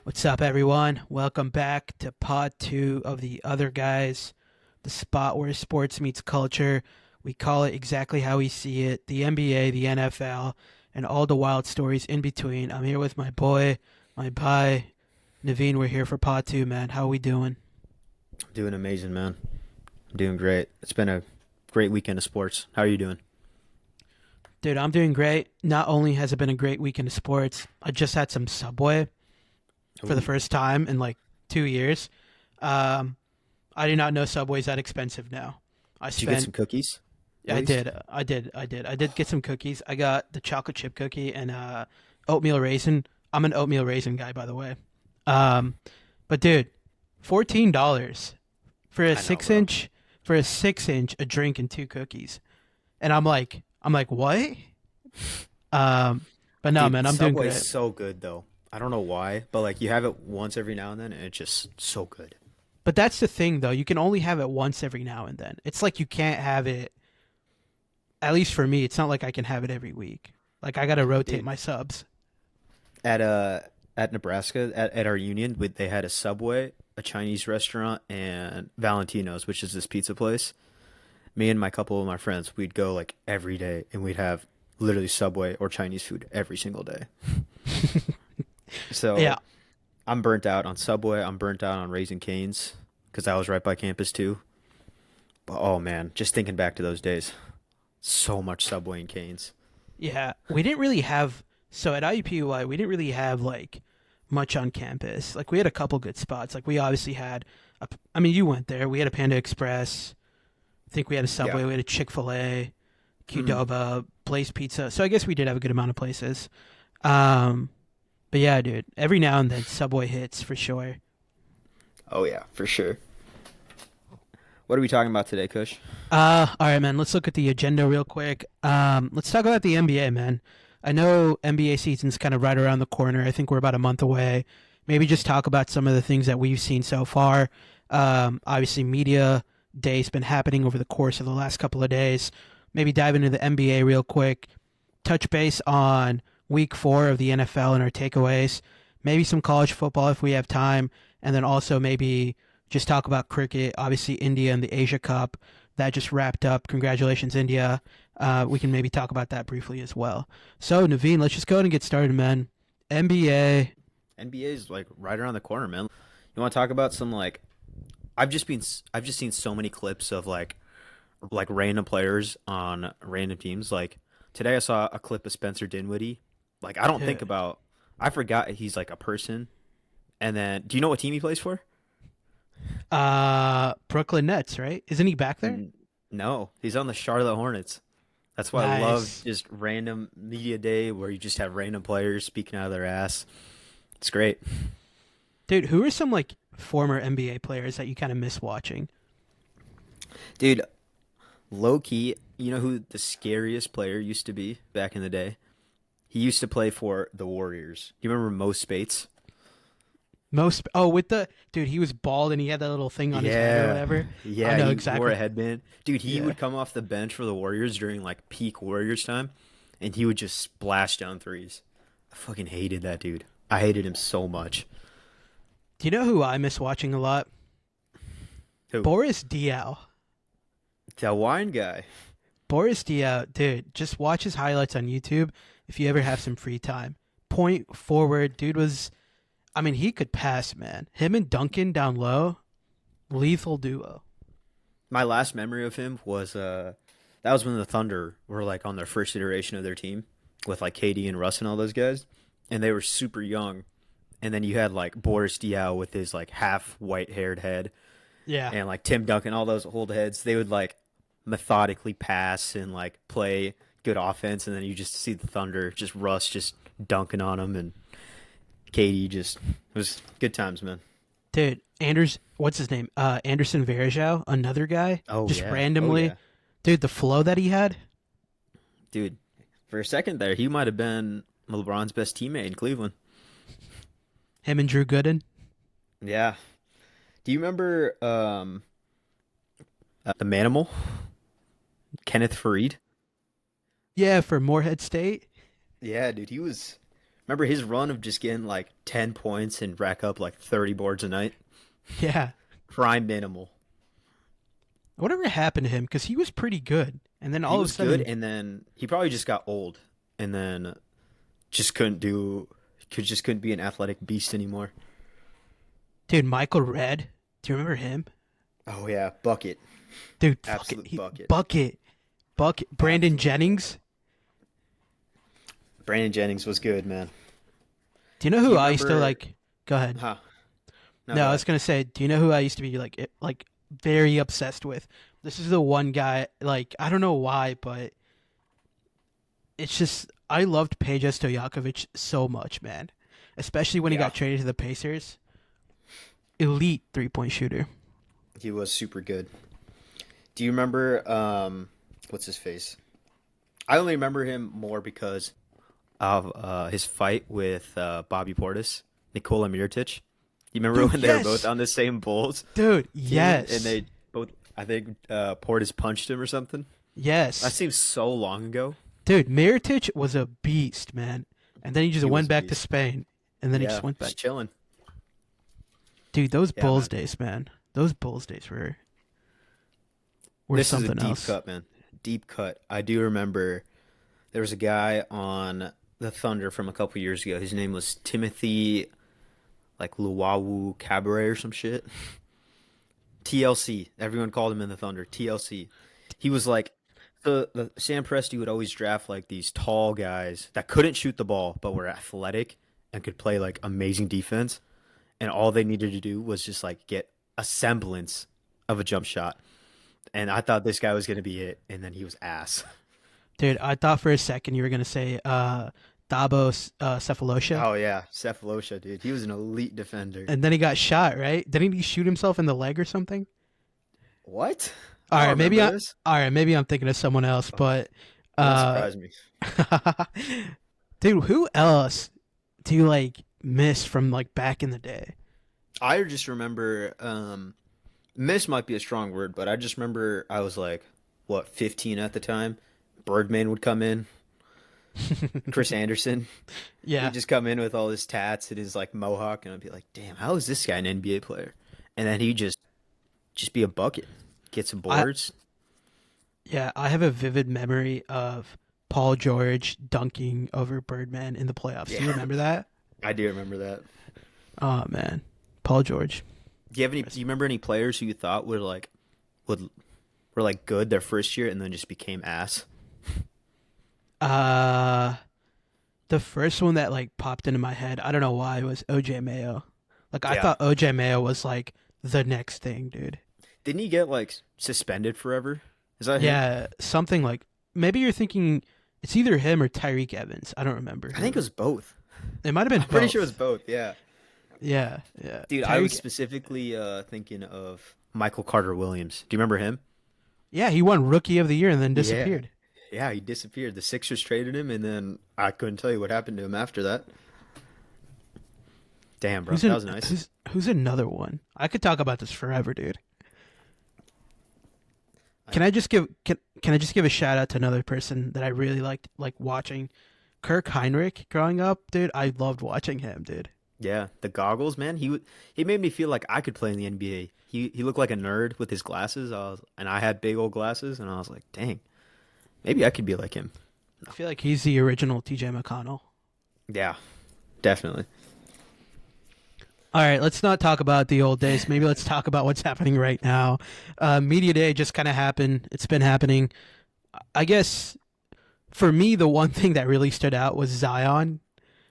What's up, everyone? Welcome back to Pod 2 of the Other Guys, the spot where sports meets culture. We call it exactly how we see it, the NBA, the NFL, and all the wild stories in between. I'm here with my boy, my pie, Naveen. We're here for Pod 2, man. How we doing? Doing amazing, man. I'm doing great. It's been a great weekend of sports. How are you doing? Dude, I'm doing great. Not only has it been a great weekend of sports, I just had some Subway for the Ooh. first time in like 2 years. Um, I did not know Subway's that expensive now. I Did you get spent some cookies, at I least? did. I did get some cookies. I got the chocolate chip cookie and oatmeal raisin. I'm an oatmeal raisin guy, by the way. Um, but dude, $14 for a I know, six bro. inch for a 6 inch a drink and two cookies, and I'm like, what? Um, but no, Dude, man, I'm doing Subway's great. so good though. I don't know why, but like you have it once every now and then and it's just so good. But that's the thing, though. You can only have it once every now and then. It's like you can't have it. At least for me, it's not like I can have it every week. Like I gotta rotate Dude, my subs. at at Nebraska at our union, they had a Subway, a Chinese restaurant, and Valentino's, which is this pizza place. Me and my couple of my friends, we'd go like every day and we'd have literally Subway or Chinese food every single day. Yeah, So I'm burnt out on Subway. I'm burnt out on Raising Cane's because I was right by campus too. But oh man, just thinking back to those days, so much Subway and Cane's. yeah, we didn't really have so at IUPUI we didn't really have like much on campus. Like we had a couple good spots. Like we obviously had I mean you went there. We had a Panda Express. I think we had a Yeah. Subway. We had a Chick-fil-A, Mm. Qdoba, Blaze Pizza. So I guess we did have a good amount of places. Um, but yeah, dude, every now and then Subway hits for sure. Oh yeah, for sure. What are we talking about today, Kush? All right, man. Let's look at the agenda real quick. Let's talk about the NBA, man. I know NBA season's kind of right around the corner. I think we're about a month away. Maybe just talk about some of the things that we've seen so far. Obviously, media day's been happening over the course of the last couple of days. Maybe dive into the NBA real quick. Touch base on week 4 of the NFL and our takeaways. Maybe some college football if we have time. And then also maybe just talk about cricket. Obviously, India and the Asia Cup that just wrapped up. Congratulations, India. We can maybe talk about that briefly as well. So, Naveen, let's just go ahead and get started, man. NBA. NBA is like right around the corner, man. You want to talk about some like I've just seen so many clips of like random players on random teams. Like today I saw a clip of Spencer Dinwiddie. Like I don't think about I forgot he's like a person. And then do you know what team he plays for? Brooklyn Nets, right? Isn't he back there? N- No, he's on the Charlotte Hornets. That's why I love Nice. just random media day where you just have random players speaking out of their ass. It's great. Dude, who are some like former NBA players that you kind of miss watching? Dude, low key, you know who the scariest player used to be back in the day? He used to play for the Warriors. Do you remember Mo Spates? Most oh with the dude, he was bald and he had that little thing on his head or Yeah. whatever. I Yeah, know he wore a exactly. headband. Dude, he Yeah. would come off the bench for the Warriors during like peak Warriors time, and he would just splash down threes. I fucking hated that dude. I hated him so much. Do you know who I miss watching a lot? Who? Boris Diaw. The wine guy. Boris Diaw, dude, just watch his highlights on YouTube if you ever have some free time. Point forward, dude was I mean, he could pass, man. Him and Duncan down low, lethal duo. My last memory of him was that was when the Thunder were like on their first iteration of their team with like KD and Russ and all those guys, and they were super young. And then you had like Boris Diaw with his like half white haired head, Yeah. and like Tim Duncan, all those old heads. They would like methodically pass and like play good offense, and then you just see the Thunder, just Russ just dunking on them, and KD just it was good times, man. Dude, what's his name? Anderson Varejao, another guy, Oh just yeah, oh randomly. yeah, Dude, the flow that he had. dude. For a second there, he might have been LeBron's best teammate in Cleveland. Him and Drew Gooden. Yeah. Do you remember the Manimal, Kenneth Fareed? Yeah, for Moorhead State. Yeah, dude, he was. Remember his run of just getting like 10 points and rack up like 30 boards a night? Yeah. Prime minimal. Whatever happened to him? Because he was pretty good, and then He all of a was good, sudden, and then he probably just got old, and then just couldn't be an athletic beast anymore. dude, Michael Redd. Do you remember him? Oh yeah, bucket, Dude, fuck it. absolute bucket, Bucket. Brandon absolute bucket. Jennings. Brandon Jennings was good, man. Do you know Do who you I used to remember? like? Go ahead. Huh? No, No, go I ahead. was gonna say, do you know who I used to be like very obsessed with? This is the one guy. Like, I don't know why, but it's just I loved Peja Stojakovic so much, man. Especially when he Yeah, got traded to the Pacers. Elite 3-point shooter. he was super good. Do you remember? What's his face? I only remember him more because of his fight with Bobby Portis, Nikola Mirotic. You remember Dude, when they were both yes. on the same Bulls Dude, team and yes. they both? I think Portis punched him or something. That Yes. seems so long ago. Dude, Mirotic was a beast, man. And then he just He was went a back to beast. Spain. And then he just Yeah, went back. just chilling. Dude, those Yeah, Bulls man. days, man. Those Bulls days were This is a something deep else. cut, man. Deep cut. I do remember there was a guy on the Thunder from a couple years ago. His name was Timothy, like Luwawu Cabaret or some shit. TLC. Everyone called him in the Thunder. TLC. He was like the Sam Presti would always draft like these tall guys that couldn't shoot the ball but were athletic and could play like amazing defense. And all they needed to do was just like get a semblance of a jump shot. And I thought this guy was gonna be it, and then he was ass. Dude, I thought for a second you were gonna say Dabo Cephalosha, Oh yeah, Cephalosha, dude. He was an elite defender. and then he got shot. Right? Didn't he shoot himself in the leg or something? What? All I don't right, remember this. all right, maybe I'm thinking of someone else, Oh, but wouldn't uh, surprise me. dude, who else do you like miss from like back in the day? I just remember miss might be a strong word, but I just remember I was like, what, 15 at the time. Birdman would come in, Chris Anderson. Yeah, He'd just come in with all his tats and his like mohawk, and I'd be like, damn, how is this guy an NBA player? And then he'd just be a bucket, get some I boards. yeah, I have a vivid memory of Paul George dunking over Birdman in the playoffs. Do you Yeah, remember that? I do remember that. Oh man, Paul George. Do you have any? Do you remember any players who you thought would were like good their first year and then just became ass? Uh, the first one that like popped into my head, I don't know why, was OJ Mayo. Like I Yeah. thought OJ Mayo was like the next thing, dude. Didn't he get like suspended forever? Is that him? Yeah, something like maybe you're thinking it's either him or Tyreek Evans. I don't remember I think it who. was both. It might have been I'm pretty sure it was both. both. Yeah. Yeah. Dude, I was Tyreek. specifically thinking of Michael Carter Williams. Do you remember him? Yeah, he won Rookie of the Year and then Yeah. disappeared. Yeah, he disappeared. The Sixers traded him, and then I couldn't tell you what happened to him after that. Damn, bro, that was nice. Who's another one? I could talk about this forever, dude. I, Can I just give a shout out to another person that I really liked like watching? Kirk Heinrich growing up, dude. I loved watching him, dude. yeah, the goggles, man. He made me feel like I could play in the NBA. He looked like a nerd with his glasses. And I had big old glasses, and I was like, dang, maybe I could be like him. I feel like he's the original TJ McConnell. Yeah, definitely. All right, let's not talk about the old days. Maybe let's talk about what's happening right now. Media Day just kind of happened. It's been happening. I guess for me, the one thing that really stood out was Zion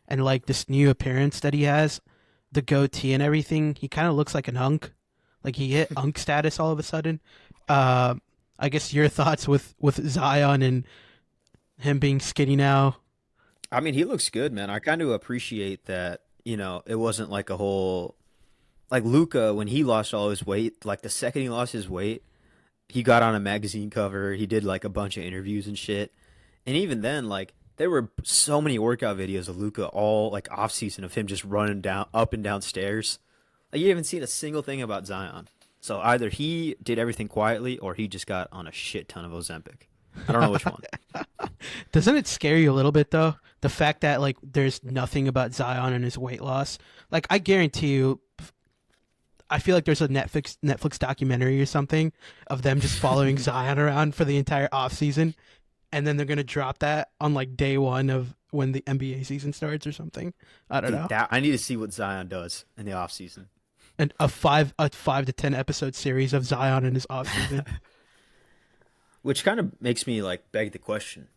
and like this new appearance that he has, the goatee and everything. He kind of looks like an unk. Like he hit unk status all of a sudden. Uh, I guess your thoughts with Zion and him being skinny now. I mean, he looks good, man. I kind of appreciate that. It wasn't like a whole like Luca when he lost all his weight. Like the second he lost his weight, he got on a magazine cover. He did like a bunch of interviews and shit. And even then, like there were so many workout videos of Luca all like off season of him just running down up and down stairs. Like you haven't seen a single thing about Zion. So either he did everything quietly or he just got on a shit ton of Ozempic. I don't know which one. Doesn't it scare you a little bit though? The fact that like there's nothing about Zion and his weight loss. Like I guarantee you, I feel like there's a Netflix documentary or something of them just following Zion around for the entire offseason, and then they're gonna drop that on like day one of when the NBA season starts or something. I don't Dude, know. I need to see what Zion does in the offseason. And a five to 10 episode series of Zion in his offseason. Which kind of makes me like beg the question: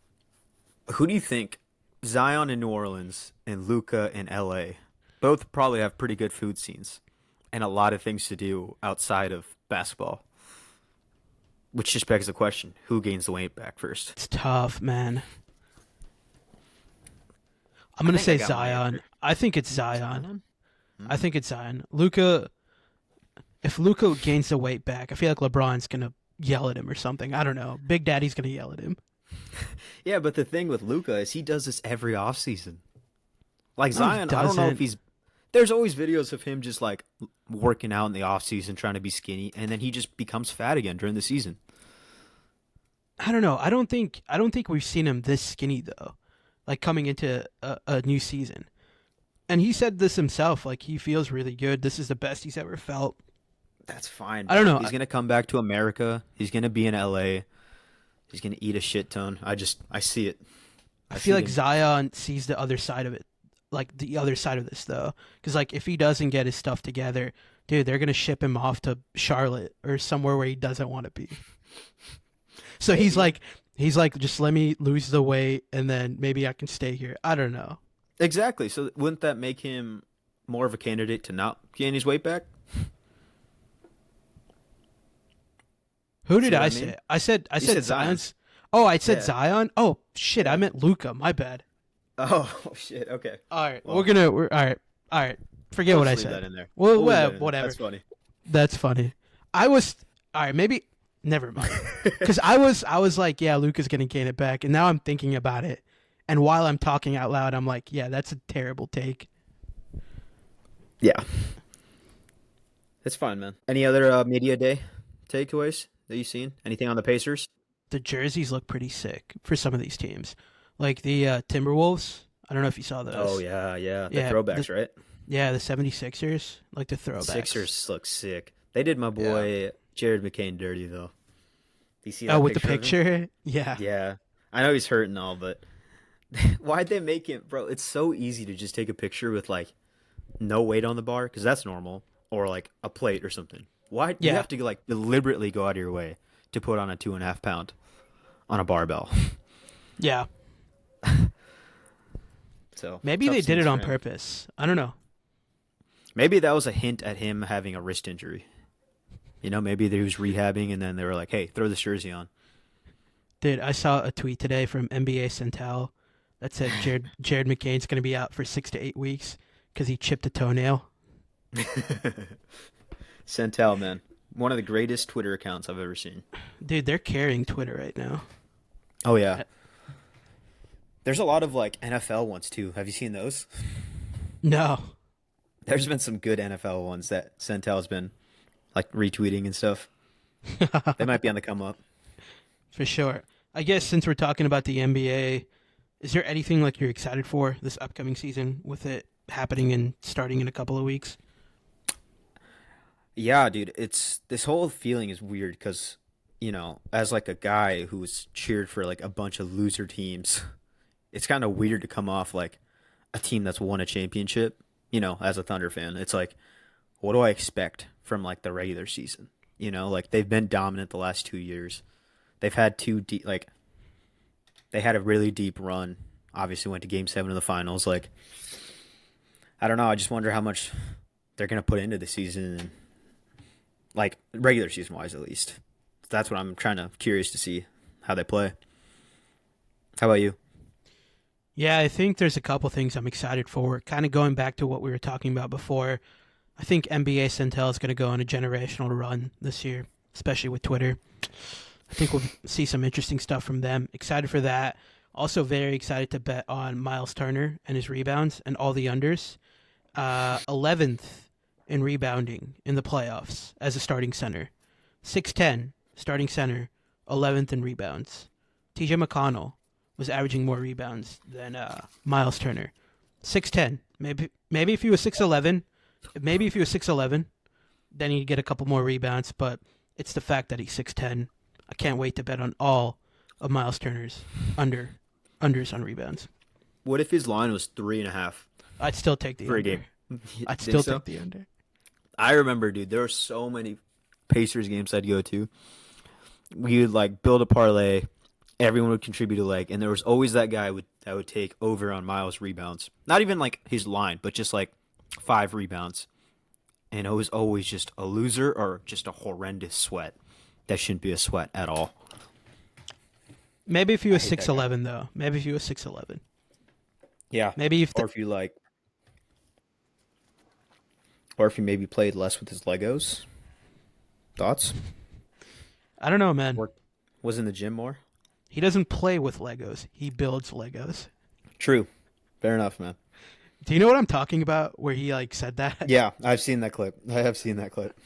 who do you think Zion in New Orleans and Luca in LA both probably have pretty good food scenes and a lot of things to do outside of basketball? Which just begs the question: who gains the weight back first? It's tough, man. I'm I gonna think I say got my Zion. answer. I think it's Zion. Zion? I think it's Zion. Luca. If Luca gains the weight back, I feel like LeBron's gonna yell at him or something. I don't know. Big Daddy's gonna yell at him. Yeah, but the thing with Luca is he does this every offseason. Like No, he Zion, I don't know if doesn't. he's. There's always videos of him just like working out in the offseason, trying to be skinny, and then he just becomes fat again during the season. I don't know. I don't think we've seen him this skinny though. Like coming into a new season. And he said this himself, like he feels really good. This is the best he's ever felt. That's fine, I don't bro. know. He's gonna come back to America. He's gonna be in LA. He's gonna eat a shit ton. I see it. I I feel see like the Zion sees the other side of it, like the other side of this though, because like if he doesn't get his stuff together, dude, they're gonna ship him off to Charlotte or somewhere where he doesn't want to be. So maybe he's like, just let me lose the weight and then maybe I can stay here. I don't know. exactly. So wouldn't that make him more of a candidate to not gain his weight back? Who See did what I I say? mean? I You said said Zion. Zion's. Oh, I said Yeah. Zion. Oh shit, I Yeah. meant Luca. My bad. Oh shit. Okay. All right, Well, we're all right. Forget we'll what I just leave that said. in there. Well, We'll leave well, that in there. whatever. That's funny. That's funny. I was all right. Maybe never mind. Because I was like, yeah, Luca's gonna gain it back, and now I'm thinking about it. And while I'm talking out loud, I'm like, yeah, that's a terrible take. Yeah. It's fine, man. Any other media day takeaways that you've seen? Anything on the Pacers? The jerseys look pretty sick for some of these teams, like the Timberwolves. I don't know if you saw Oh those. yeah, yeah. The Yeah, throwbacks, right? the 76ers, like the throwbacks. Sixers look sick. They did my Yeah. boy Jared McCain dirty though. Do you see Oh, that with the picture of him? picture, yeah. Yeah. I know he's hurt and all, but why'd they make him, bro? It's so easy to just take a picture with like no weight on the bar because that's normal, or like a plate or something. Why you Yeah, have to like deliberately go out of your way to put on a 2.5 pound on a barbell? yeah. So Maybe tough they did scenes it for on him. purpose. I don't know. Maybe that was a hint at him having a wrist injury. You know, maybe he was rehabbing and then they were like, "Hey, throw this jersey on." Dude, I saw a tweet today from NBA Central that said Jared McCain's going to be out for 6 to 8 weeks because he chipped a toenail. Centel, man, one of the greatest Twitter accounts I've ever seen. Dude, they're carrying Twitter right now. Oh yeah, there's a lot of like NFL ones too. Have you seen those? No. There's been some good NFL ones that Centel's been like retweeting and stuff. They might be on the come up. For sure. I guess since we're talking about the NBA, is there anything like you're excited for this upcoming season with it happening and starting in a couple of weeks? Yeah, dude, it's this whole feeling is weird because, you know, as like a guy who's cheered for like a bunch of loser teams, it's kind of weird to come off like a team that's won a championship, you know, as a Thunder fan. It's like, what do I expect from like the regular season? You know, like they've been dominant the last 2 years. They've had two deep, like they had a really deep run. Obviously went to game 7 of the finals. Like, I don't know. I just wonder how much they're going to put into the season and like regular season wise at least. That's what I'm curious to see how they play. How about you? Yeah, I think there's a couple things I'm excited for. Kind of going back to what we were talking about before. I think NBA Centel is going to go on a generational run this year, especially with Twitter. I think we'll see some interesting stuff from them. Excited for that. Also very excited to bet on Miles Turner and his rebounds and all the unders. 11th in rebounding in the playoffs as a starting center. 6'10", starting center, 11th in rebounds. TJ McConnell was averaging more rebounds than Miles Turner. 6'10". Maybe if he was 6'11", then he'd get a couple more rebounds, but it's the fact that he's 6'10". I can't wait to bet on all of Miles Turner's unders on rebounds. What if his line was 3.5 I'd still take the for a under. game? I'd Think still so? take the under. I remember, dude, there were so many Pacers games I'd go to. We would like build a parlay. Everyone would contribute a leg, and there was always that guy that would take over on Miles rebounds. Not even like his line, but just like 5 rebounds. And it was always just a loser or just a horrendous sweat. That shouldn't be a sweat at all. Maybe if he was I hate that guy. 6'11", though. Maybe if he was 6'11". Yeah. Maybe if Or if you or if he maybe played less with his Legos. Thoughts? I don't know, man. Or was in the gym more? He doesn't play with Legos. He builds Legos. True. Fair enough, man. Do you know what I'm talking about? Where he like said that? Yeah, I've seen that clip. I have seen that clip.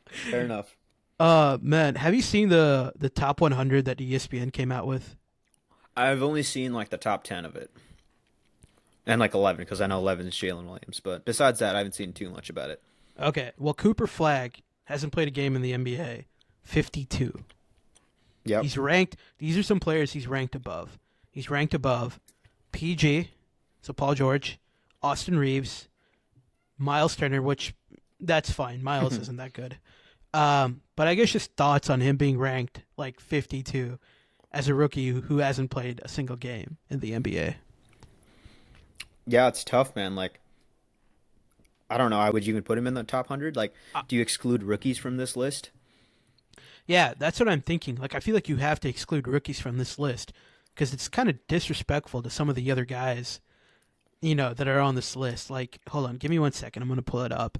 Fair enough. Man, have you seen the top 100 that ESPN came out with? I've only seen like the top 10 of it. And like 11, because I know 11 is Jalen Williams. But besides that, I haven't seen too much about it. Okay, well, Cooper Flagg hasn't played a game in the NBA. 52. Yep. He's ranked. These are some players he's ranked above. He's ranked above PG, so Paul George, Austin Reeves, Miles Turner, which that's fine. Miles isn't that good. But I guess just thoughts on him being ranked like 52 as a rookie who hasn't played a single game in the NBA. Yeah, it's tough, man. Like, I don't know. Would you even put him in the top 100? Like, do you exclude rookies from this list? Yeah, that's what I'm thinking. Like, I feel like you have to exclude rookies from this list because it's kind of disrespectful to some of the other guys, that are on this list. Like, hold on, give me 1 second. I'm gonna pull it up,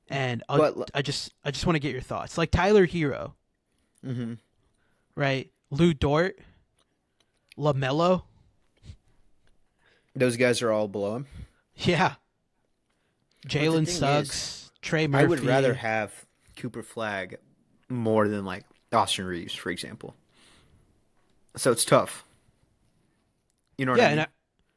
and I just want to get your thoughts. Like Tyler Hero, Mm-hmm. right? Lou Dort, LaMelo. Those guys are all below him. Yeah. Jalen thing Suggs, Trey Murphy. I would rather have Cooper Flagg more than like Austin Reeves, for example. So it's tough. You know what I mean?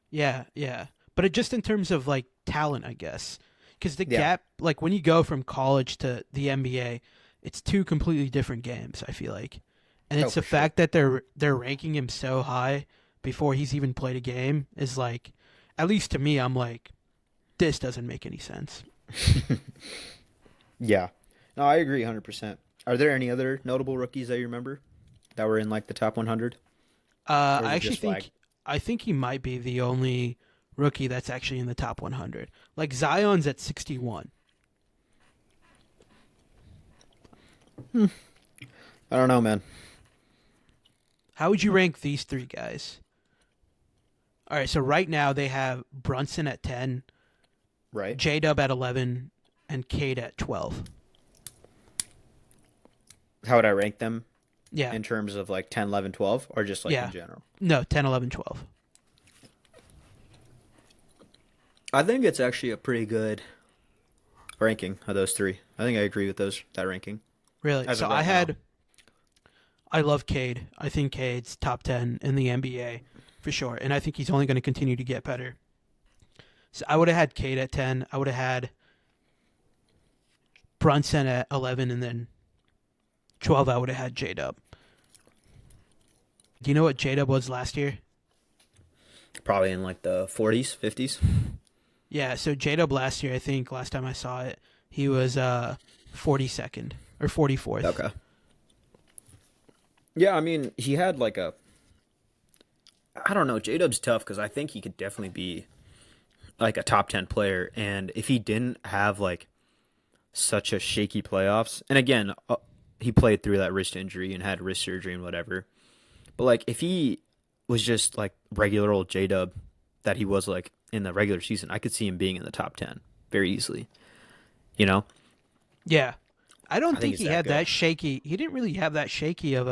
Yeah. But just in terms of like talent, I guess, because the gap, like when you go from college to the NBA, it's two completely different games. I feel like, and it's the fact that they're ranking him so high before he's even played a game is like, at least to me, I'm like, this doesn't make any sense. Yeah. No, I agree 100%. Are there any other notable rookies that you remember that were in like the top 100? I actually think he might be the only rookie that's actually in the top 100. Like Zion's at 61. I don't know, man. How would you rank these three guys? All right, so right now they have Brunson at 10, Right. J-Dub at 11, and Cade at 12. How would I rank them Yeah. in terms of like 10, 11, 12, or just like Yeah. in general? No, 10, 11, 12. I think it's actually a pretty good ranking of those three. I think I agree with that ranking. Really? As So of right now. I love Cade. I think Cade's top 10 in the NBA for sure, and I think he's only going to continue to get better. So I would have had Cade at 10. I would have had Brunson at 11, and then 12 I would have had J-Dub. Do you know what J-Dub was last year? Probably in like the 40s, 50s. Yeah, so J-Dub last year, I think, last time I saw it, he was 42nd or 44th. Okay. Yeah, I mean, he had like I don't know, J-Dub's tough because I think he could definitely be like a top 10 player. And if he didn't have like such a shaky playoffs, and again, he played through that wrist injury and had wrist surgery and whatever. But like if he was just like regular old J-Dub that he was like in the regular season, I could see him being in the top 10 very easily. You know? Yeah. I don't think he's he that had good. that shaky. He didn't really have that shaky of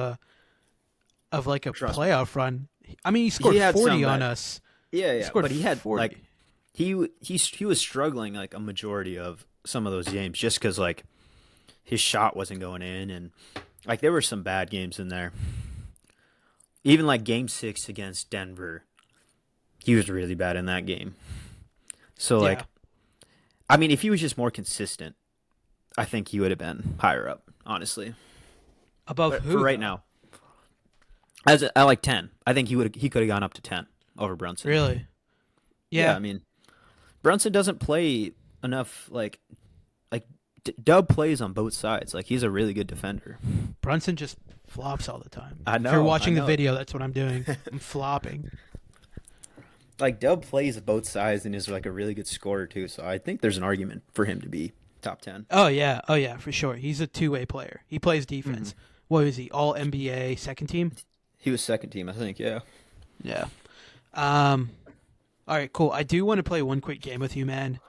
like a Trust me. playoff run. I mean, he scored had 40 some on that- us. Yeah, scored but he had 40. like he was struggling like a majority of some of those games just because like his shot wasn't going in, and like there were some bad games in there. Even like Game 6 against Denver, he was really bad in that game. So like, Yeah. I mean, if he was just more consistent, I think he would have been higher up, honestly. Above But who for right though? now, I like 10. I think he could have gone up to 10 over Brunson. Really? Yeah, Yeah. I mean, Brunson doesn't play enough like Dub plays on both sides. Like he's a really good defender. Brunson just flops all the time. I If you're know, I watching the know. video, that's what I'm doing. I'm flopping. Like Dub plays both sides and is like a really good scorer too. So I think there's an argument for him to be top 10. Oh yeah. Oh yeah, for sure. He's a two-way player. He plays Hmm. defense. What was he? All NBA second team? He was second team, I think. Yeah. Yeah. Um all right, cool. I do want to play one quick game with you, man.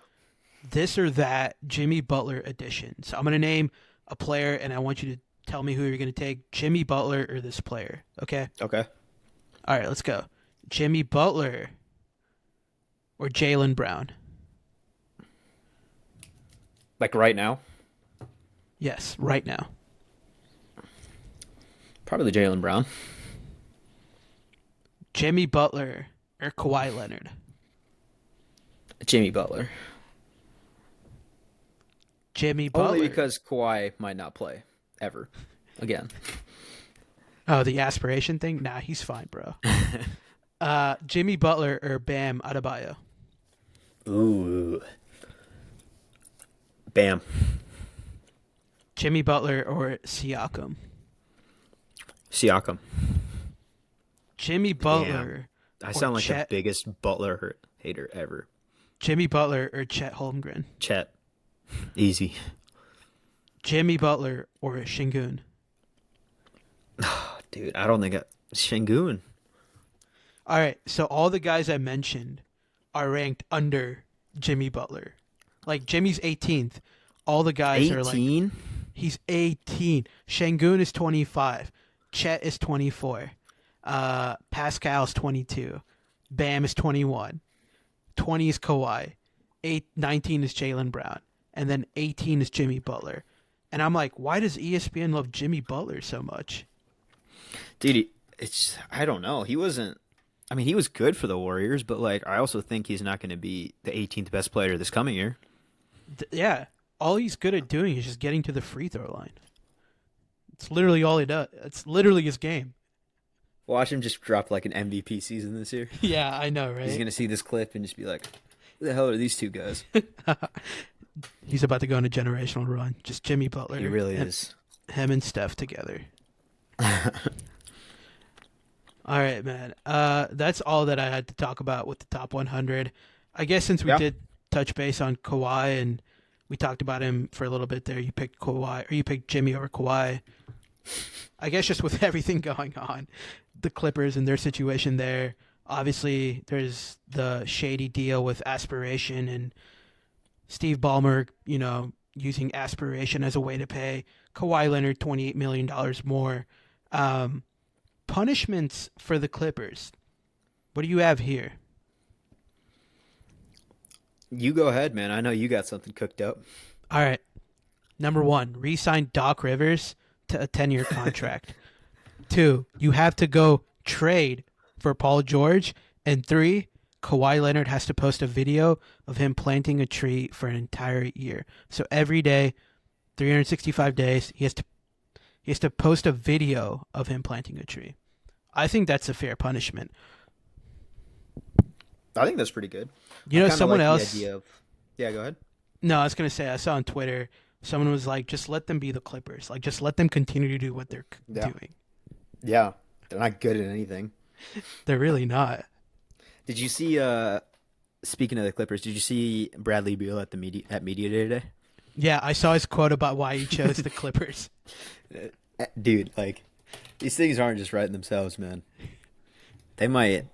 This or that Jimmy Butler edition. So I'm going to name a player and I want you to tell me who you're going to take, Jimmy Butler or this player. Okay? Okay. All right, let's go. Jimmy Butler or Jaylen Brown? Like right now, Yes, right now. probably Jalen Brown. Jimmy Butler or Kawhi Leonard? Jimmy Butler. Jimmy Butler. Only because Kawhi might not play ever again. Oh, the aspiration thing? Nah, he's fine, bro. Jimmy Butler or Bam Adebayo? Ooh. Bam. Jimmy Butler or Siakam? Siakam. Jimmy Butler I or sound like Chet? the biggest Butler hater ever. Jimmy Butler or Chet Holmgren? Chet. Easy. Jimmy Butler or Şengün? Dude, I don't think Şengün. All right, so all the guys I mentioned are ranked under Jimmy Butler. Like Jimmy's 18th. All the guys are like 18? he's 18. Şengün is 25. Chet is 24. Pascal's 22. Bam is 21. 20 is Kawhi. 19 is Jaylen Brown. And then 18 is Jimmy Butler. And I'm like, why does ESPN love Jimmy Butler so much? Dude, I don't know. He wasn't. I mean, he was good for the Warriors, but like, I also think he's not going to be the 18th best player this coming year. Yeah, all he's good at doing is just getting to the free throw line. It's literally all he does. It's literally his game. Watch him just drop like an MVP season this year. Yeah, I know, right? He's going to see this clip and just be like, "Who the hell are these two guys?" He's about to go on a generational run. Just Jimmy Butler. He really is. Him and Steph together. All right, man. That's all that I had to talk about with the top 100. I guess since we Yeah. did touch base on Kawhi and we talked about him for a little bit there, you picked Kawhi or you picked Jimmy over Kawhi. I guess just with everything going on, the Clippers and their situation there. Obviously, there's the shady deal with Aspiration and Steve Ballmer, using Aspiration as a way to pay Kawhi Leonard $28 million more. Punishments for the Clippers. What do you have here? You go ahead, man. I know you got something cooked up. All right. Number one, re-sign Doc Rivers to a 10-year contract. 2, you have to go trade for Paul George. And 3, Kawhi Leonard has to post a video of him planting a tree for an entire year. So every day, 365 days, he has to post a video of him planting a tree. I think that's a fair punishment. I think that's pretty good. You know, I kinda someone like the else. idea of... Yeah, go ahead. No, I was gonna say I saw on Twitter someone was like, just let them be the Clippers. Like, just let them continue to do what they're Yeah. doing. Yeah, they're not good at anything. They're really not. Did you see? Speaking of the Clippers, did you see Bradley Beal at media day today? Yeah, I saw his quote about why he chose the Clippers. Dude, like these things aren't just writing themselves, man. They might.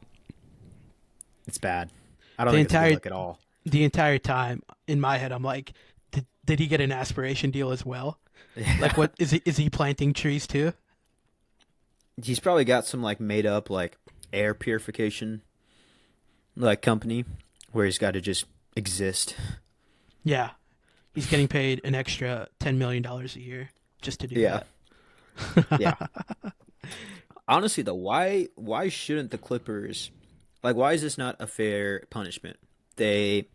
It's bad. I don't The think it's a entire- good look at all. The entire time in my head, I'm like, did he get an Aspiration deal as well? Like, what is he planting trees too? He's probably got some like made up like air purification like company where he's got to just exist. Yeah, he's getting paid an extra $10 million a year just to do Yeah. that. Yeah. Honestly though, why shouldn't the Clippers like why is this not a fair punishment? They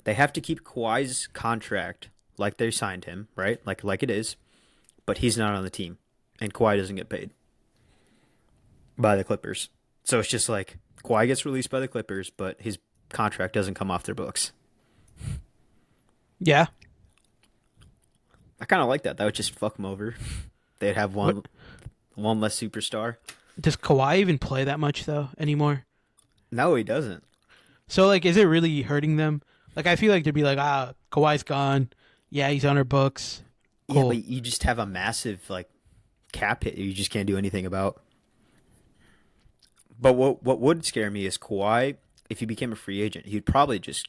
they have to keep Kawhi's contract like they signed him, right? Like it is, but he's not on the team, and Kawhi doesn't get paid by the Clippers. So it's just like Kawhi gets released by the Clippers, but his contract doesn't come off their books. Yeah. I kind of like that. That would just fuck them over. They'd have What one less superstar. does Kawhi even play that much though anymore? No, he doesn't. So like, is it really hurting them? Like, I feel like they'd be like, Kawhi's gone. Yeah, he's on our books. Yeah, Cool. but you just have a massive like cap hit you just can't do anything about. But what would scare me is Kawhi, if he became a free agent, he'd probably just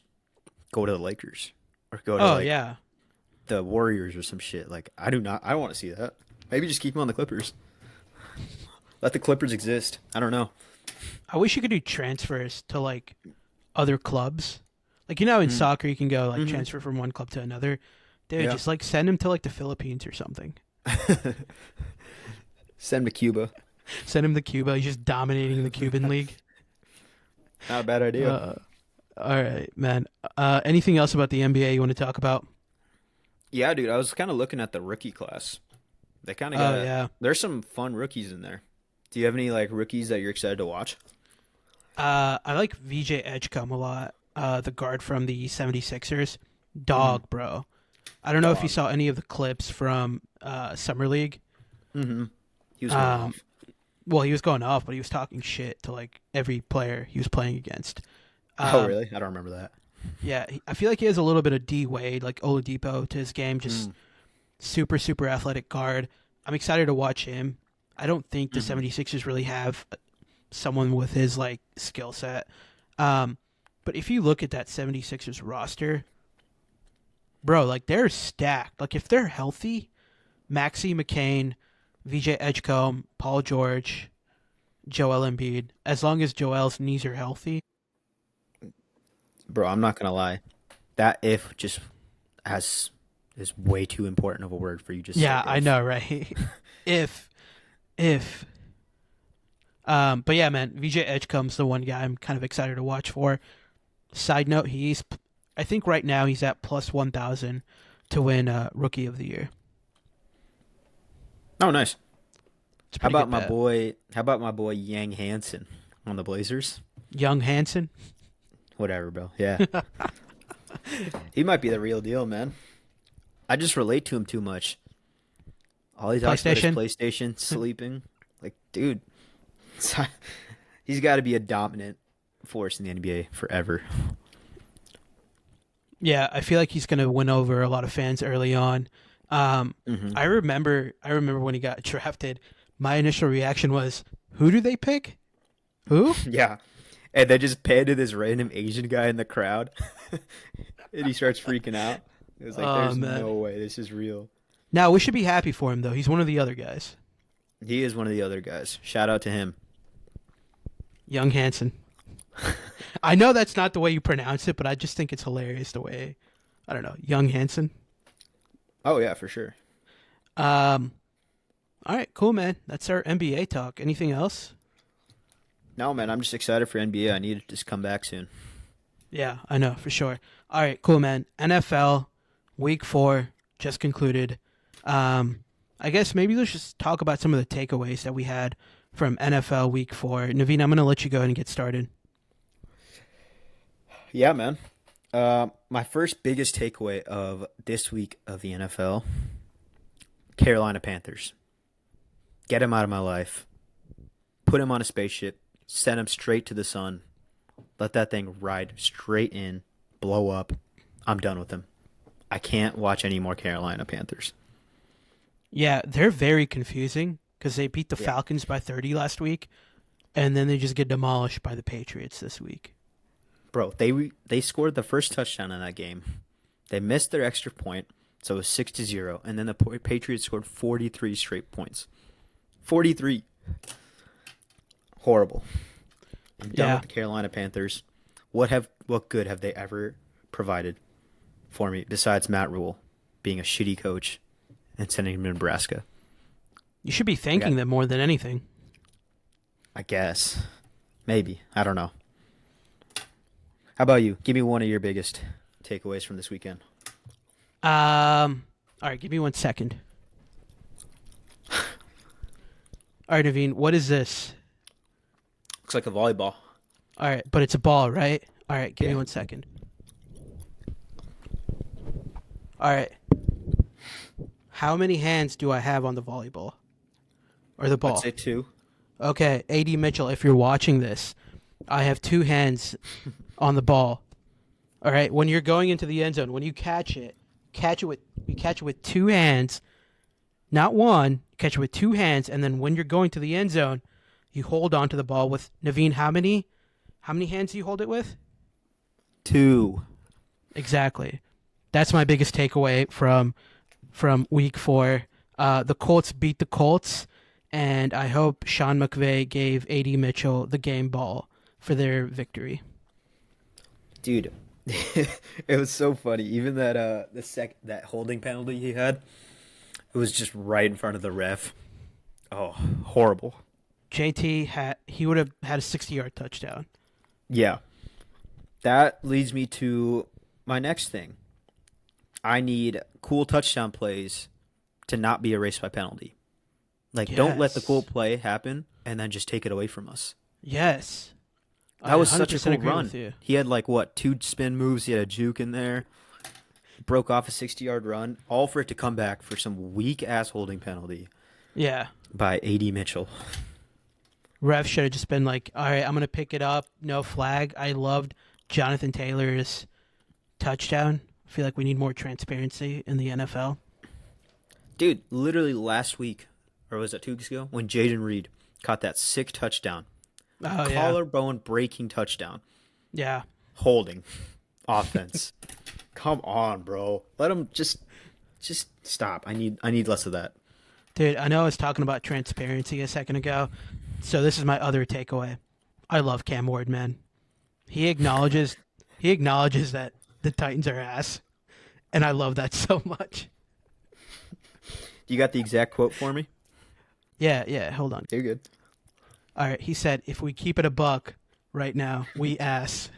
go to the Lakers or go to Oh like yeah. the Warriors or some shit. Like I don't want to see that. Maybe just keep him on the Clippers. Let the Clippers exist. I don't know. I wish you could do transfers to like other clubs. Like, you know, in soccer you can go like Mm-hmm. transfer from one club to another. Dude, Yeah. just like send him to like the Philippines or something. Send him to Cuba. Send him to Cuba. He's just dominating the Cuban league. Not a bad idea. All right, man. Anything else about the NBA you want to talk about? Yeah, dude. I was kind of looking at the rookie class. They kind of Oh got. yeah. There's some fun rookies in there. Do you have any like rookies that you're excited to watch? I like VJ Edgecombe a lot. The guard from the 76ers. Mm-hmm. Dog, bro. I don't know if you Dog. saw any of the clips from Summer League. Mm-hmm. He was going Um, off. well, he was going off, but he was talking shit to like every player he was playing against. Oh, Um, really? I don't remember that. yeah, I feel like he has a little bit of D Wade, like Oladipo, to his game. Just Mm. super, super athletic guard. I'm excited to watch him. I don't think the Mm-hmm. 76ers really have someone with his like skill set. Um, but if you look at that 76ers roster, bro, like they're stacked. Like if they're healthy, Maxi McCain, VJ Edgecombe, Paul George, Joel Embiid, as long as Joel's knees are healthy. Bro, I'm not gonna lie. That if just has is way too important of a word for you just to say Yeah, I if. know, right? if if but yeah, man, VJ Edgecombe's the one guy I'm kind of excited to watch for. Side note, I think right now he's at plus 1,000 to win Rookie of the Year. Oh, nice. It's a pretty good bet. How about my boy Yang Hansen on the Blazers? Young Hansen, Whatever, bro. Yeah. He might be the real deal, man. I just relate to him too much. All he talks about is PlayStation. PlayStation, sleeping. Like, dude, he's got to be a dominant force in the NBA forever. Yeah, I feel like he's going to win over a lot of fans early on. Hmm. I remember when he got drafted, my initial reaction was, "Who do they pick? Who?" Yeah. And they just pan to this random Asian guy in the crowd, and he starts freaking out. It was like, Oh there's man. no way this is real. Now we should be happy for him though. He's one of the other guys. He is one of the other guys. Shout out to him. Young Hansen. I know that's not the way you pronounce it, but I just think it's hilarious the way, I don't know, Young Hansen. Oh, yeah, for sure. Um, all right, cool, man. That's our NBA talk. Anything else? No, man, I'm just excited for NBA. I need it to just come back soon. Yeah, I know for sure. All right, cool, man. NFL Week 4 just concluded. I guess maybe let's just talk about some of the takeaways that we had from NFL Week 4. Naveen, I'm gonna let you go ahead and get started. Yeah, man. My first biggest takeaway of this week of the NFL, Carolina Panthers. Get him out of my life. Put him on a spaceship. Send him straight to the sun. Let that thing ride straight in. Blow up. I'm done with him. I can't watch any more Carolina Panthers. Yeah, they're very confusing because they beat the Yeah. Falcons by 30 last week, and then they just get demolished by the Patriots this week. Bro, they scored the first touchdown in that game. They missed their extra point, so it was 6-0, and then the Patriots scored 43 straight points. 43. Horrible. I'm done Yeah, with the Carolina Panthers. What good have they ever provided for me besides Matt Rule being a shitty coach and sending him to Nebraska? you should be I got thanking them more than anything. I guess. Maybe. I don't know. How about you? Give me one of your biggest takeaways from this weekend. All right, give me 1 second. All right, Naveen, what is this? Looks like a volleyball. All right, but it's a ball, right? All right, give me Yeah. 1 second. All right. How many hands do I have on the volleyball? Or the I'd ball? say two. Okay, AD Mitchell, if you're watching this, I have 2 hands on the ball. All right, when you're going into the end zone, when you you catch it with 2 hands, not one. You catch it with 2 hands, and then when you're going to the end zone, you hold on to the ball with Naveen. How many? How many hands do you hold it with? Two. Exactly. That's my biggest takeaway from week 4. The Colts beat the Colts, and I hope Sean McVay gave AD Mitchell the game ball for their victory. Dude, it was so funny. Even that that holding penalty he had, it was just right in front of the ref. Oh, horrible. He would have had a 60-yard touchdown. Yeah. That leads me to my next thing. I need cool touchdown plays to not be erased by penalty. Like, don't let the cool Yes. play happen and then just take it away from us. Yes. I That was such a 100% cool agree run. with you. He had like what, 2 spin moves. He had a juke in there. Broke off a 60-yard run, all for it to come back for some weak ass holding penalty Yeah. by AD Mitchell. Ref should have just been like, all right, I'm going to pick it up. No flag. I loved Jonathan Taylor's touchdown. I feel like we need more transparency in the NFL. Dude, literally last week, or was it 2 weeks ago, when Jaden Reed caught that sick touchdown, Oh, yeah. collarbone breaking touchdown, Yeah. holding offense. Come on, bro. Let him just stop. I need less of that. Dude, I know I was talking about transparency a second ago. So this is my other takeaway. I love Cam Ward, man. He acknowledges that the Titans are ass. And I love that so much. You got the exact quote for me? Yeah, hold on. You're good. All right, he said, if we keep it a buck right now, we ass.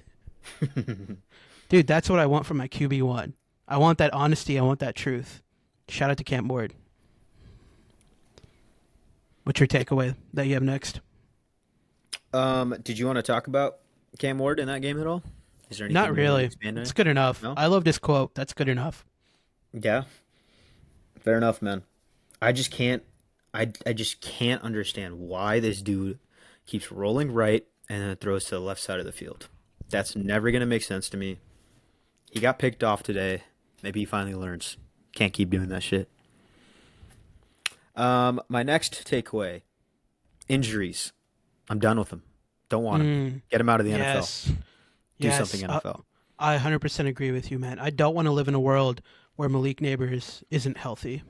Dude, that's what I want from my QB1. I want that honesty. I want that truth. Shout out to Camp Ward. What's your takeaway that you have next? Did you want to talk about Cam Ward in that game at all? Is there anything Not you want to really. expand on? It's good enough. No? I love this quote. That's good enough. Yeah. Fair enough, man. I just can't I just can't understand why this dude keeps rolling right and then throws to the left side of the field. That's never gonna make sense to me. He got picked off today. Maybe he finally learns. Can't keep doing that shit. My next takeaway: injuries. I'm done with them. Don't want him. Get him out of the NFL. Yes. Do Yes. something NFL. I 100% agree with you, man. I don't want to live in a world where Malik Neighbors isn't healthy.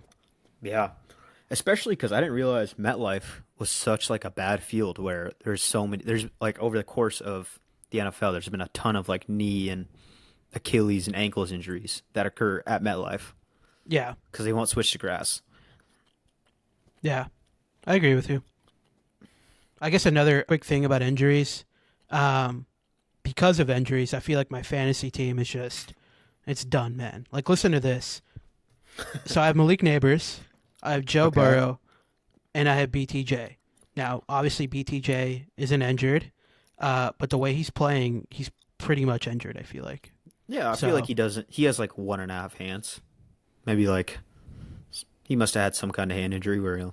Yeah. Especially because I didn't realize MetLife was such like a bad field where there's like over the course of the NFL, there's been a ton of like knee and Achilles and ankles injuries that occur at MetLife Yeah. because they won't switch to grass. Yeah. I agree with you. I guess another quick thing about injuries, because of injuries, I feel like my fantasy team is it's done, man. Like, listen to this. So I have Malik Neighbors, I have Joe Okay. Burrow, and I have BTJ. Now, obviously, BTJ isn't injured, but the way he's playing, he's pretty much injured, I feel like. Yeah, I So- feel like he doesn't. He has like 1.5 hands, maybe like he must have had some kind of hand injury where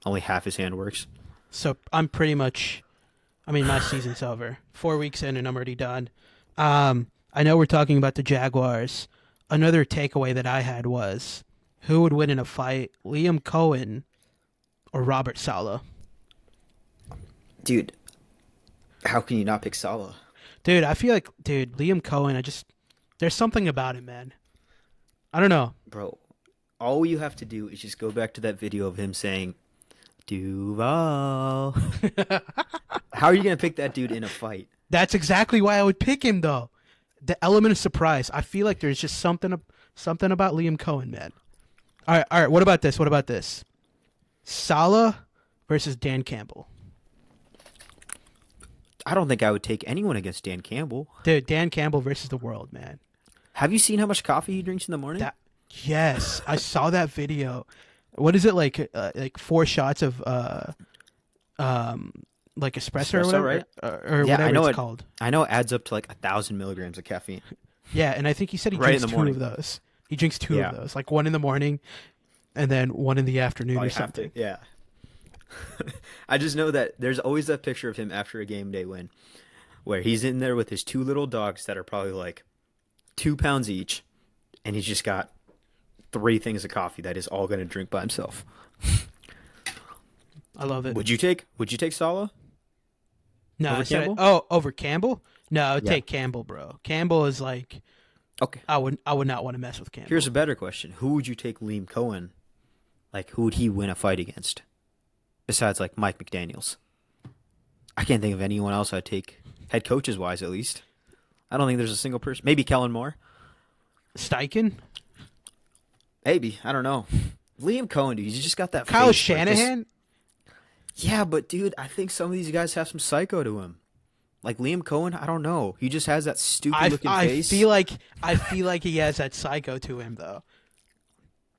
only half his hand works. So I'm pretty much, my season's over. 4 weeks in, and I'm already done. I know we're talking about the Jaguars. Another takeaway that I had was, who would win in a fight, Liam Coen or Robert Salah? Dude, how can you not pick Salah? Dude, I feel like, Liam Coen, there's something about him, man. I don't know. Bro, all you have to do is just go back to that video of him saying, Duval. How are you going to pick that dude in a fight? That's exactly why I would pick him, though. The element of surprise. I feel like there's just something about Liam Coen, man. All right. What about this? Salah versus Dan Campbell. I don't think I would take anyone against Dan Campbell. Dude, Dan Campbell versus the world, man. Have you seen how much coffee he drinks in the morning? That yes, I saw that video. What is it like 4 shots of like espresso or Espresso, whatever, right? or Yeah, whatever I know it's it. called. I know it adds up to like 1,000 milligrams of caffeine. Yeah, and I think he said he Right in drinks the two morning. of those. He drinks two Yeah. of those, like one in the morning, and then one in the afternoon Oh, or you have to. something. Yeah. I just know that there's always that picture of him after a game day win, where he's in there with his 2 little dogs that are probably like 2 pounds each, and he's just got 3 things of coffee that he's all going to drink by himself. I love it. Would you take Salah? No, over I said Campbell? over Campbell. No, I would Yeah. take Campbell, bro. Campbell is like Okay. I would not want to mess with Campbell. Here's a better question: who would you take Liam Coen? Like, who would he win a fight against? Besides, like Mike McDaniel's. I can't think of anyone else I'd take, head coaches wise at least. I don't think there's a single person. Maybe Kellen Moore. Steichen, Maybe, I don't know. Liam Coen, dude, he's just got that. Kyle face, Shanahan. Yeah, but dude, I think some of these guys have some psycho to him. Like Liam Coen, I don't know. He just has that stupid looking I face. feel like he has that psycho to him though.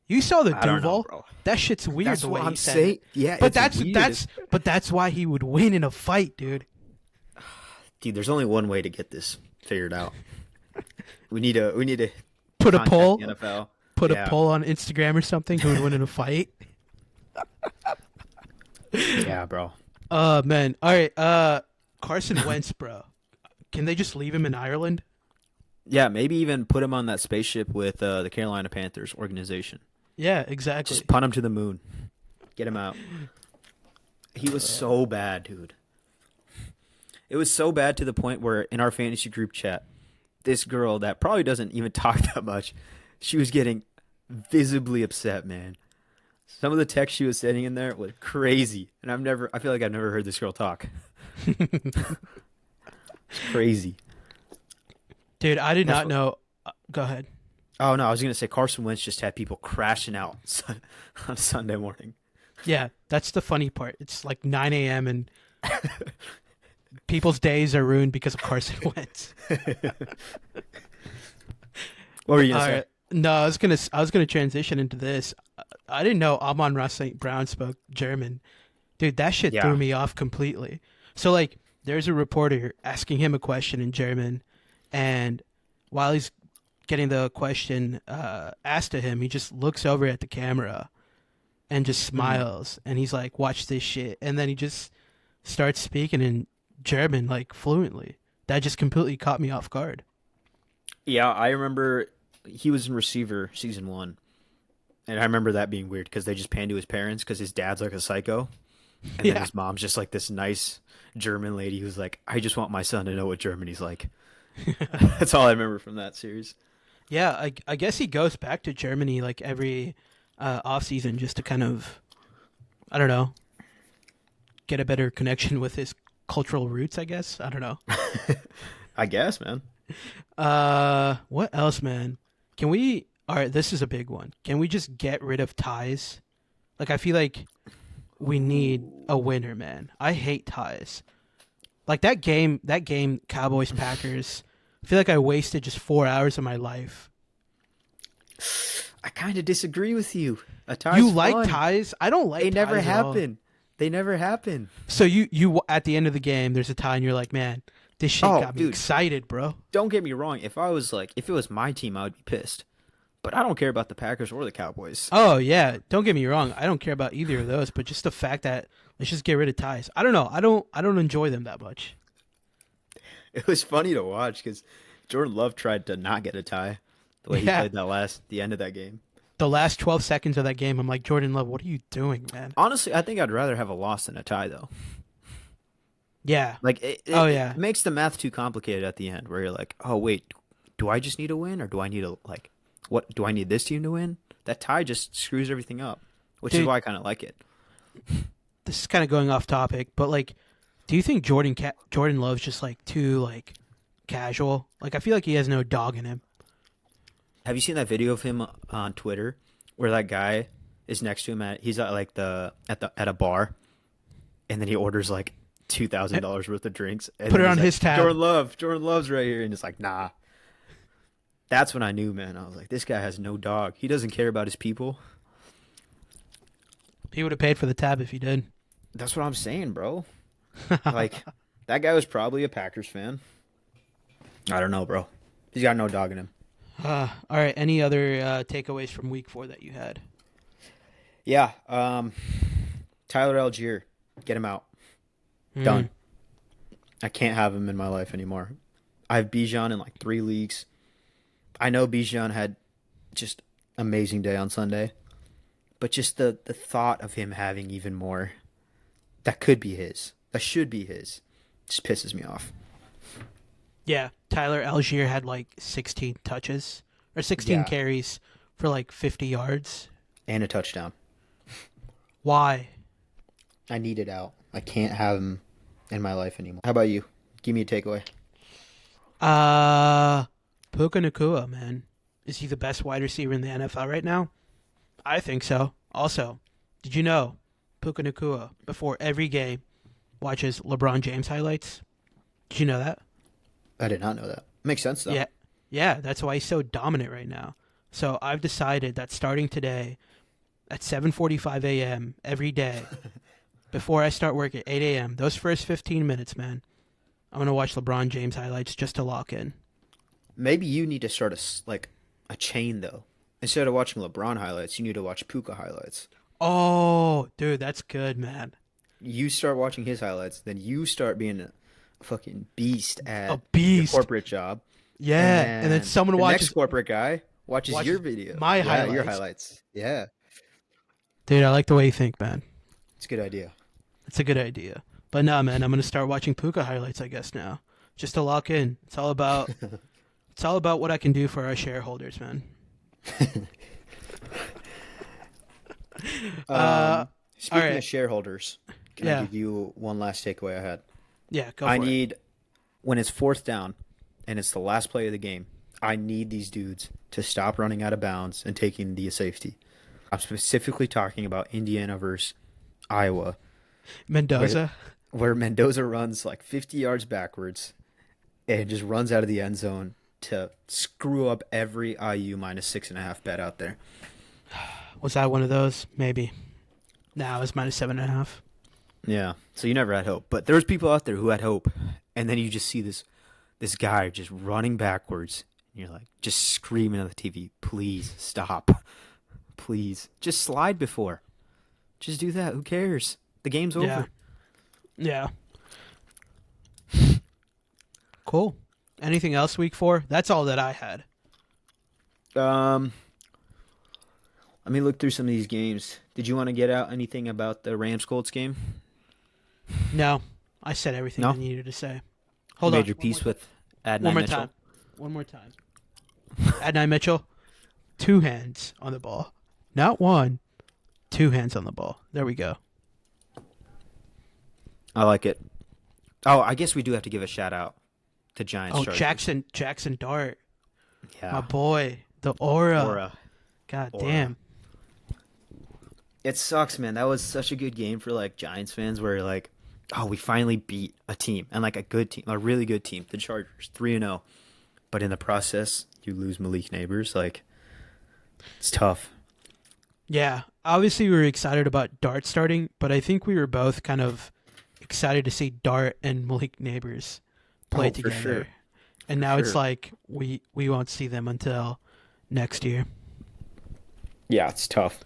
You saw the I don't know, Duval. bro. That shit's weird That's the way what he I'm said saying. it. Yeah, But it's weird. that's why he would win in a fight, dude. Dude, there's only one way to get this figured out. We need to Put a contact poll. the NFL. Put Yeah. a poll on Instagram or something. Who would win in a fight? Yeah, bro. Man. All right. Carson Wentz, bro. Can they just leave him in Ireland? Yeah, maybe even put him on that spaceship with the Carolina Panthers organization. Yeah, exactly. Just punt him to the moon. Get him out. He was so bad, dude. It was so bad to the point where in our fantasy group chat, this girl that probably doesn't even talk that much, she was getting visibly upset, man. Some of the text she was sending in there was crazy. And I feel like I've never heard this girl talk. It's crazy. Dude, I did not know. Go ahead. Oh, no, I was going to say Carson Wentz just had people crashing out on Sunday morning. Yeah, that's the funny part. It's like 9 a.m. and people's days are ruined because of Carson Wentz. What were you going to All say? right. No, I was gonna transition into this. I didn't know Amon-Ra St. Brown spoke German. Dude, that shit Yeah. threw me off completely. So like, there's a reporter asking him a question in German, and while he's getting the question asked to him, he just looks over at the camera and just smiles, and he's like, "Watch this shit," and then he just starts speaking in German like fluently. That just completely caught me off guard. Yeah, I remember he was in Receiver season 1. And I remember that being weird because they just panned to his parents because his dad's like a psycho. And then Yeah. his mom's just like this nice German lady who's like, I just want my son to know what Germany's like. That's all I remember from that series. Yeah, I guess he goes back to Germany like every off season just to kind of, I don't know, get a better connection with his cultural roots. I guess I don't know. I guess, man. What else, man? Can we? All right, this is a big one. Can we just get rid of ties? Like I feel like we need a winner, man. I hate ties. Like that game, Cowboys Packers. I feel like I wasted just 4 hours of my life. I kind of disagree with you. A tie's You like fun. ties? I don't like They ties never at all. happen. They never happen. So you at the end of the game, there's a tie, and you're like, man, this shit Oh, got me dude. excited, bro. Don't get me wrong. If it was my team, I would be pissed. But I don't care about the Packers or the Cowboys. Oh yeah, don't get me wrong. I don't care about either of those, but just the fact that let's just get rid of ties. I don't know. I don't enjoy them that much. It was funny to watch because Jordan Love tried to not get a tie the way he Yeah. played the end of that game. The last 12 seconds of that game, I'm like, Jordan Love, what are you doing, man? Honestly, I think I'd rather have a loss than a tie, though. Yeah. Like, Oh, yeah. it makes the math too complicated at the end, where you're like, oh wait, do I just need a win, or do I need what do I need this team to win? That tie just screws everything up, which is Dude. why I kind of like it. This is kind of going off topic, but like, do you think Jordan Love's just like too like casual? Like, I feel like he has no dog in him. Have you seen that video of him on Twitter where that guy is next to him he's at like at a bar, and then he orders like $2,000 worth of drinks. And Put then it he's on like, his tab. Jordan Love's right here. And it's like, nah. That's when I knew, man. I was like, this guy has no dog. He doesn't care about his people. He would have paid for the tab if he did. That's what I'm saying, bro. Like, that guy was probably a Packers fan. I don't know, bro. He's got no dog in him. All right. Any other takeaways from week 4 that you had? Yeah. Tyler Algier. Get him out. Done. I can't have him in my life anymore. I have Bijan in like 3 leagues. I know Bijan had just amazing day on Sunday. But just the thought of him having even more that could be his, that should be his, just pisses me off. Yeah, Tyler Algier had like 16 touches or 16 carries for like 50 yards. And a touchdown. Why? I need it out. I can't have him in my life anymore. How about you? Give me a takeaway. Puka Nacua, man. Is he the best wide receiver in the NFL right now? I think so. Also, did you know Puka Nacua, before every game, watches LeBron James highlights? Did you know that? I did not know that. Makes sense, though. Yeah, that's why he's so dominant right now. So I've decided that starting today at 7:45 a.m. every day, before I start work at 8 a.m., those first 15 minutes, man, I'm going to watch LeBron James highlights just to lock in. Maybe you need to start a chain, though. Instead of watching LeBron highlights, you need to watch Puka highlights. Oh, dude, that's good, man. You start watching his highlights, then you start being a fucking beast at A beast. your corporate job. Yeah, and then someone the watches next corporate guy watches your video. my highlights. Your highlights. Yeah. Dude, I like the way you think, man. It's a good idea. It's a good idea. But no, man, I'm going to start watching Puka highlights, I guess, now. Just to lock in. It's all about what I can do for our shareholders, man. Speaking of shareholders, can I Yeah. give you one last takeaway I had? Yeah, go for it. When it's 4th down and it's the last play of the game, I need these dudes to stop running out of bounds and taking the safety. I'm specifically talking about Indiana versus Iowa. Mendoza. Where Mendoza runs like 50 yards backwards and just runs out of the end zone to screw up every IU -6.5 bet out there. Was that one of those? Maybe. Nah, it was -7.5. Yeah, so you never had hope. But there's people out there who had hope. And then you just see this guy just running backwards. And you're like, just screaming at the TV, please stop. Please. Just slide before. Just do that. Who cares? The game's over. Yeah. Cool. Anything else week 4? That's all that I had. Let me look through some of these games. Did you want to get out anything about the Rams-Colts game? No. I said everything No? I needed to say. Hold on. Made your peace with Adonai Mitchell? One more time. Adonai Mitchell, 2 hands on the ball. Not 1, 2 hands on the ball. There we go. I like it. Oh, I guess we do have to give a shout out to Giants. Oh, Chargers. Jackson Dart. Yeah. My boy. The aura. Aura. God Aura. damn. It sucks, man. That was such a good game for like Giants fans where like, oh, we finally beat a team and like a good team, a really good team, the Chargers, 3-0. But in the process, you lose Malik Neighbors. Like, it's tough. Yeah. Obviously, we were excited about Dart starting, but I think we were both kind of excited to see Dart and Malik Neighbors play together. For sure. And now it's like we won't see them until next year. Yeah, it's tough.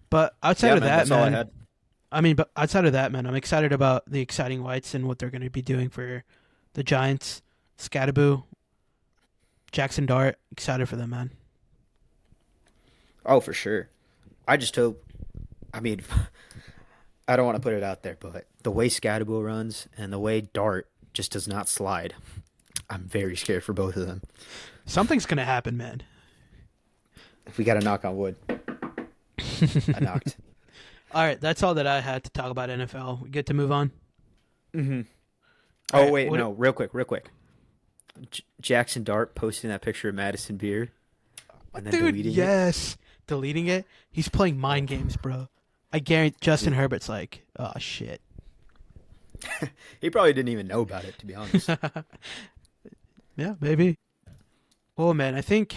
But outside of man, that, that's all I man, had. I mean, but outside of that, man, I'm excited about the exciting whites and what they're going to be doing for the Giants. Scattaboo, Jackson Dart, excited for them, man. Oh, for sure. I just hope. I mean, I don't want to put it out there, but the way Scattaboo runs and the way Dart just does not slide, I'm very scared for both of them. Something's going to happen, man. We got to knock on wood. I knocked. All right, that's all that I had to talk about NFL. We get to move on? Mm-hmm. All Oh, right, wait, no, real quick. Jackson Dart posting that picture of Madison Beer and then Dude, deleting it. yes. Deleting it? He's playing mind games, bro. I guarantee Justin Herbert's like, oh, shit. He probably didn't even know about it, to be honest. Yeah, maybe. Cool, man. I think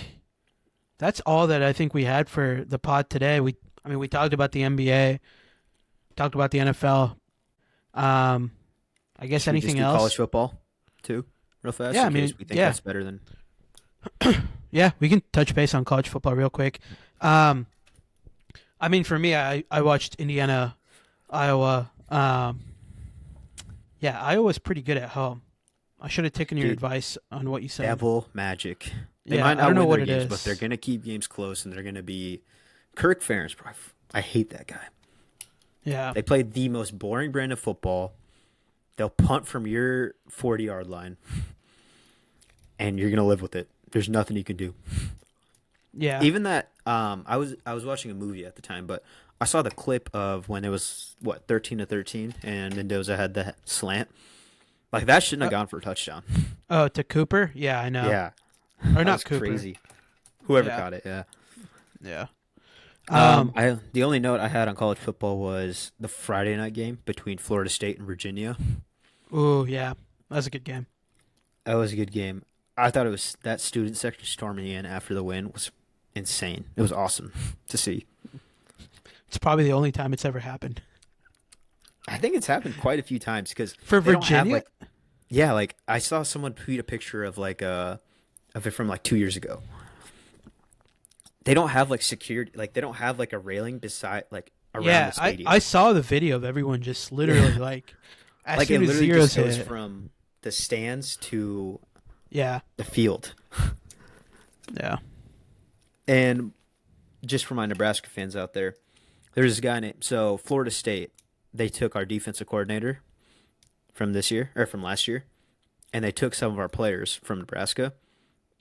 that's all that I think we had for the pod today. We talked about the NBA, talked about the NFL. Um, I guess Should we just anything do college else? football too, real fast, Yeah, in case we think yeah, that's better than? yeah. We can touch base on college football real quick. Um, for me, I watched Indiana, Iowa. Yeah, Iowa's pretty good at home. I should have taken your Dude, advice on what you said. Devil Magic. They Yeah, might I don't not know win their what it games, but they're is. gonna keep games close, and they're gonna be Kirk Ferentz. Bro, I hate that guy. Yeah, They play the most boring brand of football. They'll punt from your 40-yard line, and you're gonna live with it. There's nothing you can do. yeah. Even that, I was watching a movie at the time, but I saw the clip of when it was 13-13, and Mendoza had the slant. Like that shouldn't have Uh, gone for a touchdown. oh, to Cooper? Yeah, I know. Yeah, Or that not was Cooper. crazy. Whoever Yeah, caught it, yeah. yeah. Um, I the only note I had on college football was the Friday night game between Florida State and Virginia. ooh, yeah. That was a good game. That was a good game. I thought it was that student section storming in after the win was insane. It was awesome to see. It's probably the only time it's ever happened. I think it's happened quite a few times because For they don't have Virginia? yeah, like I saw someone tweet a picture of of it from like 2 years ago. They don't have like security, like they don't have like a railing beside like around Yeah, the I, stadium. I saw the video of everyone just literally like as Like it soon as literally zeros just goes hit. from the stands to Yeah, the field. yeah. And just for my Nebraska fans out there, there's this guy named Florida State. They took our defensive coordinator from this year or from last year, and they took some of our players from Nebraska.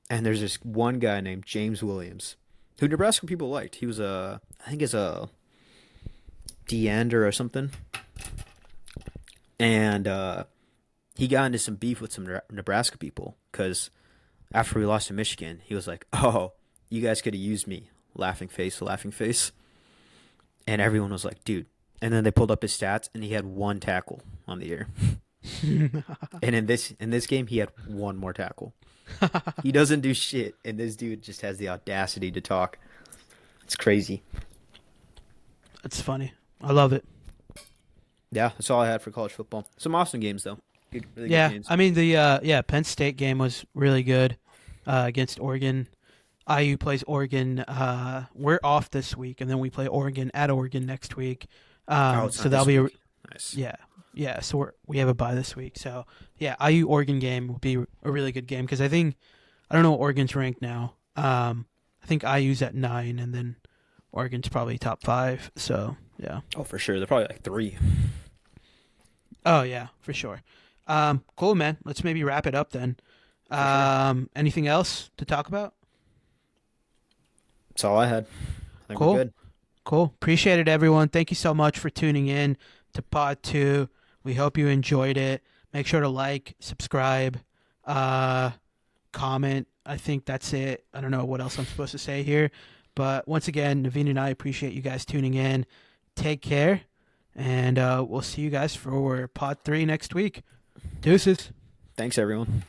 And there's this one guy named James Williams, who Nebraska people liked. He was I think is a D end or something, and he got into some beef with some Nebraska people because after we lost to Michigan, he was like, "Oh, you guys could have used me." Laughing face, laughing face. And everyone was like, dude. And then they pulled up his stats, and he had one tackle on the year. And in this game, he had one more tackle. He doesn't do shit, and this dude just has the audacity to talk. It's crazy. That's funny. I love it. Yeah, that's all I had for college football. Some awesome games though. Really good Yeah, games. the Penn State game was really good against Oregon. IU plays Oregon. We're off this week, and then we play Oregon at Oregon next week. Oh, it's So not that'll this be week. Nice. yeah. So we have a bye this week. So yeah, IU Oregon game will be a really good game because I don't know what Oregon's ranked now. I think IU's at 9, and then Oregon's probably top 5. So yeah. Oh, for sure. They're probably like 3. Oh yeah, for sure. Cool, man. Let's maybe wrap it up then. For sure. Anything else to talk about? That's all I had. I think Cool. we're good. Cool. Appreciate it, everyone. Thank you so much for tuning in to Pod 2. We hope you enjoyed it. Make sure to like, subscribe, comment. I think that's it. I don't know what else I'm supposed to say here. But once again, Naveen and I appreciate you guys tuning in. Take care, and we'll see you guys for Pod 3 next week. Deuces. Thanks, everyone.